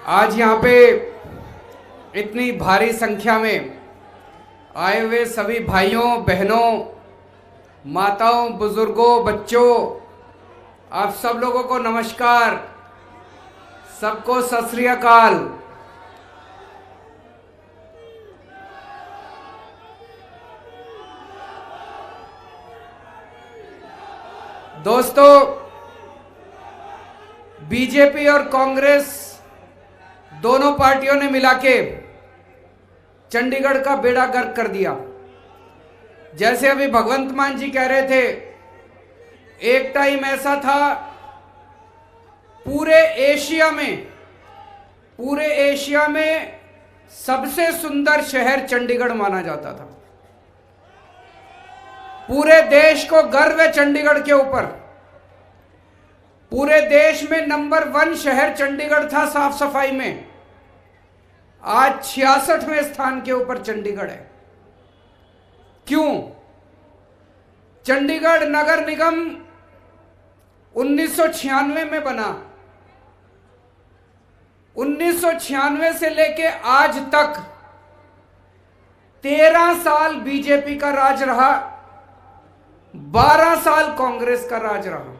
आज यहाँ पे इतनी भारी संख्या में आए हुए सभी भाइयों बहनों, माताओं, बुजुर्गों, बच्चों, आप सब लोगों को नमस्कार, सबको सत श्री अकाल। दोस्तों, बीजेपी और कांग्रेस दोनों पार्टियों ने मिलाके चंडीगढ़ का बेड़ा गर्क कर दिया। जैसे अभी भगवंत मान जी कह रहे थे, एक टाइम ऐसा था पूरे एशिया में सबसे सुंदर शहर चंडीगढ़ माना जाता था। पूरे देश को गर्व है चंडीगढ़ के ऊपर। पूरे देश में नंबर 1 शहर चंडीगढ़ था साफ सफाई में। आज 66वें स्थान के ऊपर चंडीगढ़ है। क्यों? चंडीगढ़ नगर निगम 1996 में बना। 1996 से लेके आज तक 13 साल बीजेपी का राज रहा, 12 साल कांग्रेस का राज रहा।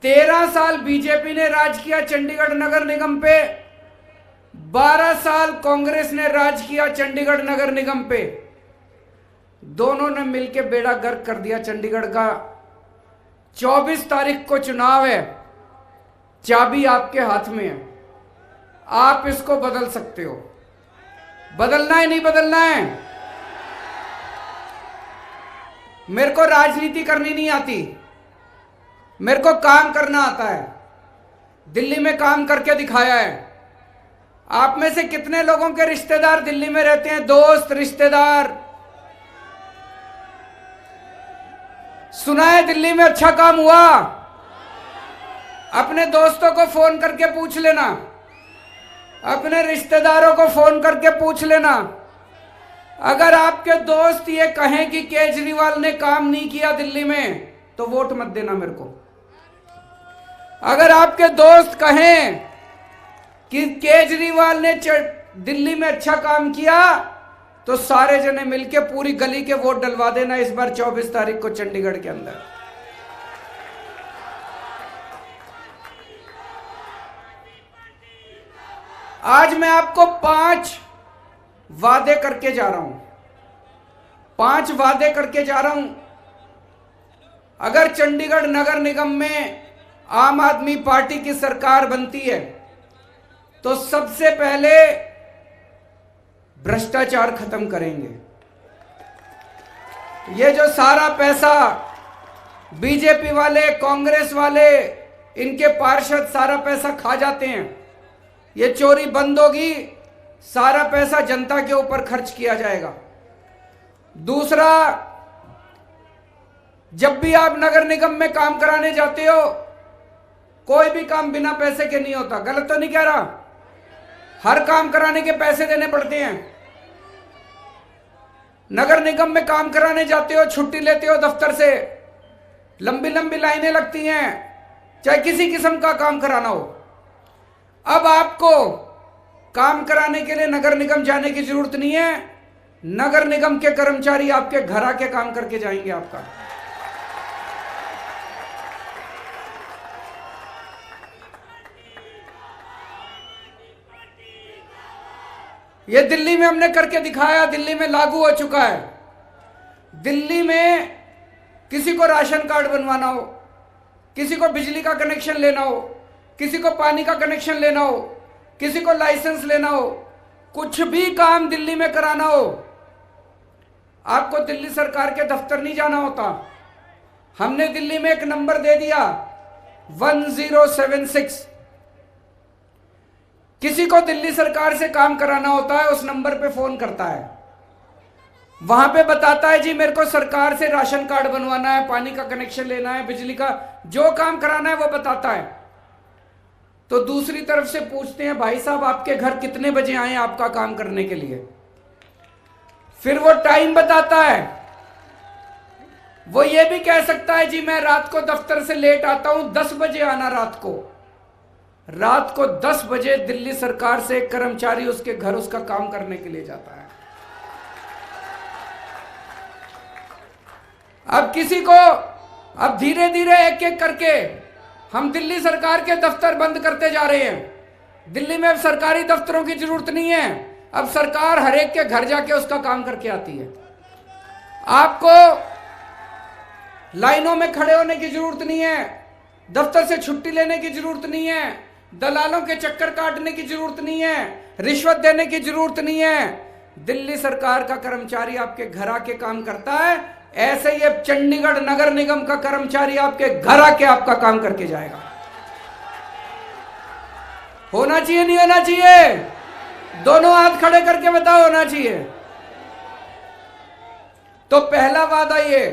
13 साल बीजेपी ने राज किया चंडीगढ़ नगर निगम पे, 12 साल कांग्रेस ने राज किया चंडीगढ़ नगर निगम पे। दोनों ने मिलकर बेड़ा गर्क कर दिया चंडीगढ़ का। 24 तारीख को चुनाव है, चाबी आपके हाथ में है। आप इसको बदल सकते हो। बदलना है, नहीं बदलना है? मेरे को राजनीति करनी नहीं आती, मेरे को काम करना आता है। दिल्ली में काम करके दिखाया है। आप में से कितने लोगों के रिश्तेदार दिल्ली में रहते हैं? दोस्त, रिश्तेदार? सुना है दिल्ली में अच्छा काम हुआ? अपने दोस्तों को फोन करके पूछ लेना, अपने रिश्तेदारों को फोन करके पूछ लेना। अगर आपके दोस्त ये कहें कि केजरीवाल ने काम नहीं किया दिल्ली में, तो वोट मत देना मेरे को। अगर आपके दोस्त कहें कि केजरीवाल ने दिल्ली में अच्छा काम किया, तो सारे जने मिलके पूरी गली के वोट डलवा देना इस बार 24 तारीख को चंडीगढ़ के अंदर। आज मैं आपको 5 वादे करके जा रहा हूं। 5 वादे करके जा रहा हूं। अगर चंडीगढ़ नगर निगम में आम आदमी पार्टी की सरकार बनती है, तो सबसे पहले भ्रष्टाचार खत्म करेंगे। ये जो सारा पैसा बीजेपी वाले, कांग्रेस वाले, इनके पार्षद सारा पैसा खा जाते हैं, ये चोरी बंद होगी। सारा पैसा जनता के ऊपर खर्च किया जाएगा। दूसरा, जब भी आप नगर निगम में काम कराने जाते हो, कोई भी काम बिना पैसे के नहीं होता। गलत तो नहीं कह रहा? हर काम कराने के पैसे देने पड़ते हैं। नगर निगम में काम कराने जाते हो, छुट्टी लेते हो दफ्तर से, लंबी लंबी लाइनें लगती हैं, चाहे किसी किस्म का काम कराना हो। अब आपको काम कराने के लिए नगर निगम जाने की जरूरत नहीं है। नगर निगम के कर्मचारी आपके घर आके काम करके जाएंगे आपका। ये दिल्ली में हमने करके दिखाया, दिल्ली में लागू हो चुका है। दिल्ली में किसी को राशन कार्ड बनवाना हो, किसी को बिजली का कनेक्शन लेना हो, किसी को पानी का कनेक्शन लेना हो, किसी को लाइसेंस लेना हो, कुछ भी काम दिल्ली में कराना हो, आपको दिल्ली सरकार के दफ्तर नहीं जाना होता। हमने दिल्ली में एक नंबर दे दिया 1076। किसी को दिल्ली सरकार से काम कराना होता है, उस नंबर पे फोन करता है, वहां पे बताता है जी मेरे को सरकार से राशन कार्ड बनवाना है, पानी का कनेक्शन लेना है, बिजली का जो काम कराना है वो बताता है। तो दूसरी तरफ से पूछते हैं भाई साहब आपके घर कितने बजे आए आपका काम करने के लिए? फिर वो टाइम बताता है। वो ये भी कह सकता है जी मैं रात को दफ्तर से लेट आता हूं, 10 बजे आना। रात को 10 बजे दिल्ली सरकार से एक कर्मचारी उसके घर उसका काम करने के लिए जाता है। अब किसी को, अब धीरे धीरे एक एक करके हम दिल्ली सरकार के दफ्तर बंद करते जा रहे हैं। दिल्ली में अब सरकारी दफ्तरों की जरूरत नहीं है, अब सरकार हर एक के घर जाके उसका काम करके आती है। आपको लाइनों में खड़े होने की जरूरत नहीं है, दफ्तर से छुट्टी लेने की जरूरत नहीं है, दलालों के चक्कर काटने की जरूरत नहीं है, रिश्वत देने की जरूरत नहीं है। दिल्ली सरकार का कर्मचारी आपके घर आके काम करता है, ऐसे ही अब चंडीगढ़ नगर निगम का कर्मचारी आपके घर आके आपका काम करके जाएगा। होना चाहिए नहीं होना चाहिए? दोनों हाथ खड़े करके बताओ, होना चाहिए। तो पहला वादा ये,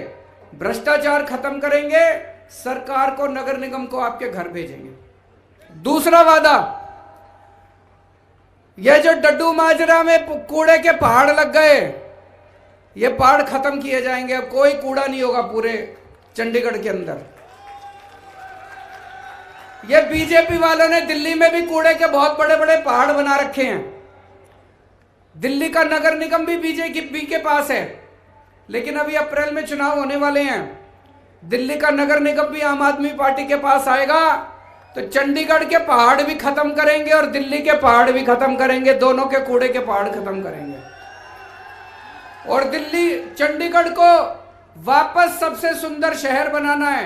भ्रष्टाचार खत्म करेंगे, सरकार को नगर निगम को आपके घर भेजेंगे। दूसरा वादा, ये जो डड्डू माजरा में कूड़े के पहाड़ लग गए, ये पहाड़ खत्म किए जाएंगे। अब कोई कूड़ा नहीं होगा पूरे चंडीगढ़ के अंदर। ये बीजेपी वालों ने दिल्ली में भी कूड़े के बहुत बड़े बड़े पहाड़ बना रखे हैं। दिल्ली का नगर निगम भी बीजेपी के पास है, लेकिन अभी अप्रैल में चुनाव होने वाले हैं। दिल्ली का नगर निगम भी आम आदमी पार्टी के पास आएगा, तो चंडीगढ़ के पहाड़ भी खत्म करेंगे और दिल्ली के पहाड़ भी खत्म करेंगे, दोनों के कूड़े के पहाड़ खत्म करेंगे। और दिल्ली, चंडीगढ़ को वापस सबसे सुंदर शहर बनाना है,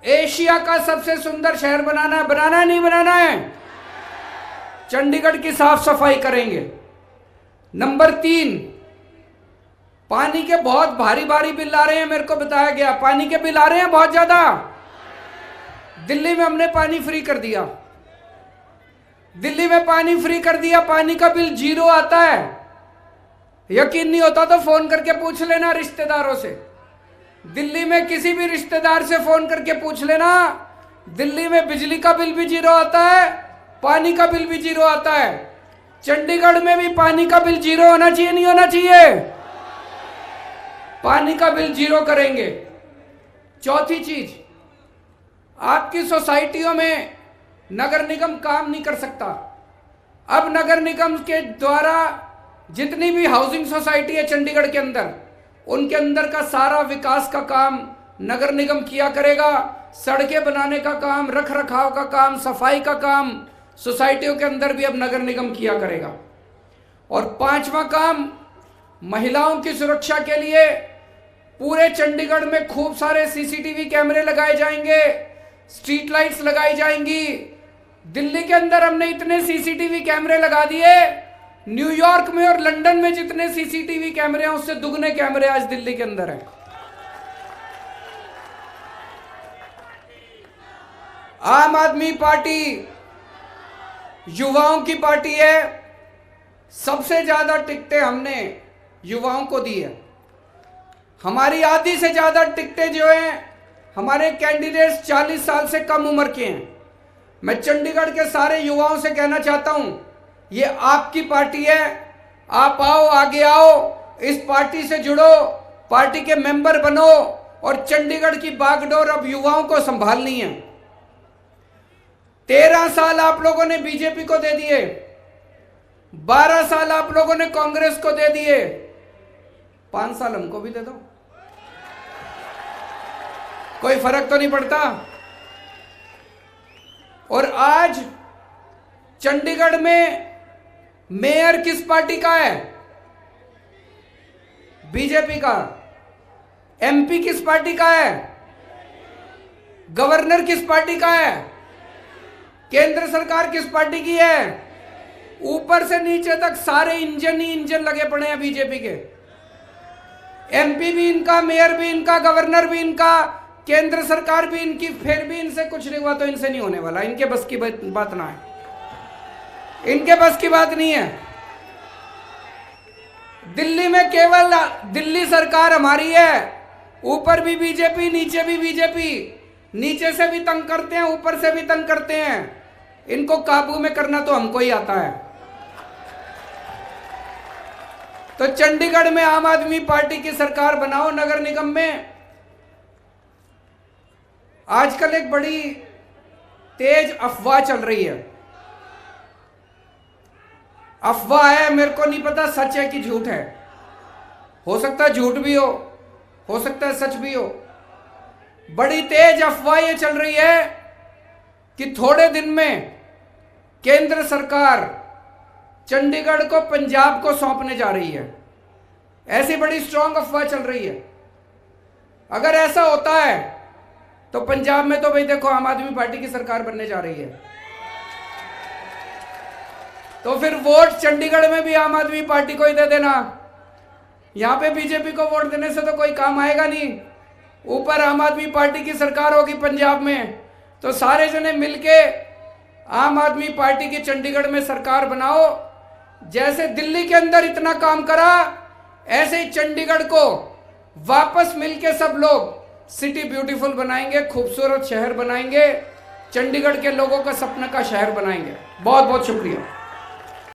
एशिया का सबसे सुंदर शहर बनाना है। बनाना है नहीं बनाना है? चंडीगढ़ की साफ सफाई करेंगे। नंबर 3, पानी के बहुत भारी भारी बिल आ रहे हैं, मेरे को बताया गया पानी के बिल आ रहे हैं बहुत ज्यादा। दिल्ली में हमने पानी फ्री कर दिया, दिल्ली में पानी फ्री कर दिया, पानी का बिल 0 आता है। यकीन नहीं होता तो फोन करके पूछ लेना रिश्तेदारों से, दिल्ली में किसी भी रिश्तेदार से फोन करके पूछ लेना, दिल्ली में बिजली का बिल भी 0 आता है, पानी का बिल भी 0 आता है। चंडीगढ़ में भी पानी का बिल 0 होना चाहिए नहीं होना चाहिए? पानी का बिल 0 करेंगे। चौथी चीज, आपकी सोसाइटियों में नगर निगम काम नहीं कर सकता। अब नगर निगम के द्वारा जितनी भी हाउसिंग सोसाइटी है चंडीगढ़ के अंदर, उनके अंदर का सारा विकास का काम नगर निगम किया करेगा। सड़कें बनाने का काम, रख रखाव का काम, सफाई का काम सोसाइटियों के अंदर भी अब नगर निगम किया करेगा। और 5वां काम, महिलाओं की सुरक्षा के लिए पूरे चंडीगढ़ में खूब सारे सीसीटीवी कैमरे लगाए जाएंगे, स्ट्रीट लाइट्स लगाई जाएंगी। दिल्ली के अंदर हमने इतने सीसीटीवी कैमरे लगा दिए, न्यूयॉर्क में और लंदन में जितने सीसीटीवी कैमरे हैं उससे दुगने कैमरे आज दिल्ली के अंदर हैं। आम आदमी पार्टी युवाओं की पार्टी है, सबसे ज्यादा टिकटें हमने युवाओं को दी है। हमारी आधी से ज्यादा टिकटें जो हैं हमारे कैंडिडेट्स 40 साल से कम उम्र के हैं। मैं चंडीगढ़ के सारे युवाओं से कहना चाहता हूं, ये आपकी पार्टी है, आप आओ, आगे आओ, इस पार्टी से जुड़ो, पार्टी के मेंबर बनो और चंडीगढ़ की बागडोर अब युवाओं को संभालनी है। 13 साल आप लोगों ने बीजेपी को दे दिए, 12 साल आप लोगों ने कांग्रेस को दे दिए, 5 साल हमको भी दे दो, कोई फर्क तो नहीं पड़ता। और आज चंडीगढ़ में मेयर किस पार्टी का है? बीजेपी का। एमपी किस पार्टी का है? गवर्नर किस पार्टी का है? केंद्र सरकार किस पार्टी की है? ऊपर से नीचे तक सारे इंजन ही इंजन लगे पड़े हैं बीजेपी के। एमपी भी इनका, मेयर भी इनका, गवर्नर भी इनका, केंद्र सरकार भी इनकी, फिर भी इनसे कुछ नहीं हुआ तो इनसे नहीं होने वाला। इनके बस की बात ना है, इनके बस की बात नहीं है। दिल्ली में केवल दिल्ली सरकार हमारी है, ऊपर भी बीजेपी, नीचे भी बीजेपी, नीचे से भी तंग करते हैं, ऊपर से भी तंग करते हैं। इनको काबू में करना तो हमको ही आता है। तो चंडीगढ़ में आम आदमी पार्टी की सरकार बनाओ नगर निगम में। आजकल एक बड़ी तेज अफवाह चल रही है अफवाह है, मेरे को नहीं पता सच है कि झूठ है। हो सकता है झूठ भी हो सकता है सच भी हो। बड़ी तेज अफवाह ये चल रही है कि थोड़े दिन में केंद्र सरकार चंडीगढ़ को पंजाब को सौंपने जा रही है। ऐसी बड़ी स्ट्रांग अफवाह चल रही है। अगर ऐसा होता है तो पंजाब में तो भाई देखो आम आदमी पार्टी की सरकार बनने जा रही है, तो फिर वोट चंडीगढ़ में भी आम आदमी पार्टी को ही दे देना। यहां पे बीजेपी को वोट देने से तो कोई काम आएगा नहीं। ऊपर आम आदमी पार्टी की सरकार होगी पंजाब में, तो सारे जने मिलके आम आदमी पार्टी की चंडीगढ़ में सरकार बनाओ। जैसे दिल्ली के अंदर इतना काम करा, ऐसे ही चंडीगढ़ को वापस मिलके सब लोग सिटी ब्यूटीफुल बनाएंगे, खूबसूरत शहर बनाएंगे, चंडीगढ़ के लोगों का सपने का शहर बनाएंगे। बहुत बहुत शुक्रिया।